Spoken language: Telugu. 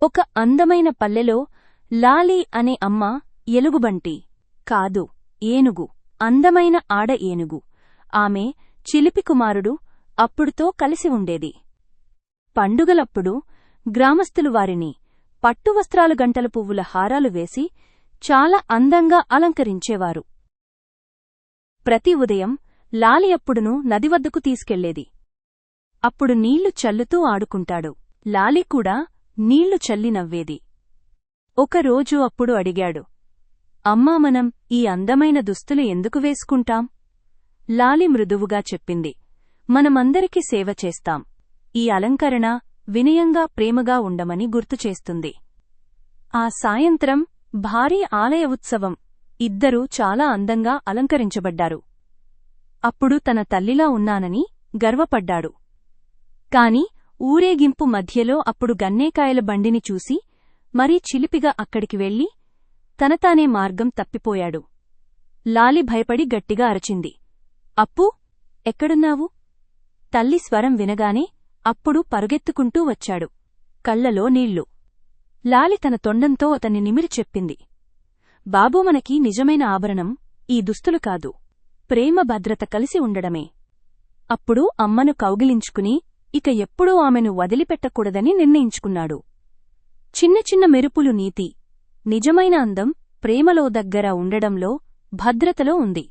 ఒక అందమైన పల్లెలో లాలీ అనే అమ్మ ఎలుగుబంటి కాదు, ఏనుగు, అందమైన ఆడ ఏనుగు. ఆమె చిలిపి కుమారుడు అప్పుడుతో కలిసి ఉండేది. పండుగలప్పుడు గ్రామస్థులు వారిని పట్టువస్త్రాలు, గంటల పువ్వుల హారాలు వేసి చాలా అందంగా అలంకరించేవారు. ప్రతి ఉదయం లాలి అప్పుడును నది వద్దకు తీసుకెళ్లేది. అప్పుడు నీళ్లు చల్లుతూ ఆడుకుంటాడు. లాలి కూడా నీళ్లు చల్లి నవ్వేది. ఒకరోజు అప్పుడు అడిగాడు, అమ్మా, మనం ఈ అందమైన దుస్తులు ఎందుకు వేసుకుంటాం? లాలి మృదువుగా చెప్పింది, మనమందరికీ సేవ చేస్తాం. ఈ అలంకరణ వినయంగా, ప్రేమగా ఉండమని గుర్తుచేస్తుంది. ఆ సాయంత్రం భారీ ఆలయ ఉత్సవం. ఇద్దరూ చాలా అందంగా అలంకరించబడ్డారు. అప్పుడు తన తల్లిలా ఉన్నానని గర్వపడ్డాడు. కాని ఊరేగింపు మధ్యలో అప్పుడు గన్నేకాయల బండిని చూసి మరీ చిలిపిగా అక్కడికి వెళ్లి తనతానే మార్గం తప్పిపోయాడు. లాలి భయపడి గట్టిగా అరచింది, అప్పూ, ఎక్కడున్నావు? తల్లి స్వరం వినగానే అప్పుడు పరుగెత్తుకుంటూ వచ్చాడు, కళ్లలో నీళ్లు. లాలి తన తొండంతో అతన్ని నిమిరి చెప్పింది, బాబూ, మనకి నిజమైన ఆభరణం ఈ దుస్తులు కాదు, ప్రేమ, భద్రత కలిసి ఉండడమే. అప్పుడు అమ్మను కౌగిలించుకుని ఇక ఎప్పుడూ ఆమెను వదిలిపెట్టకూడదని నిర్ణయించుకున్నాడు. చిన్న చిన్న మెరుపులు నీతి. నిజమైన అందం ప్రేమలో, దగ్గర ఉండడంలో, భద్రతలో ఉంది.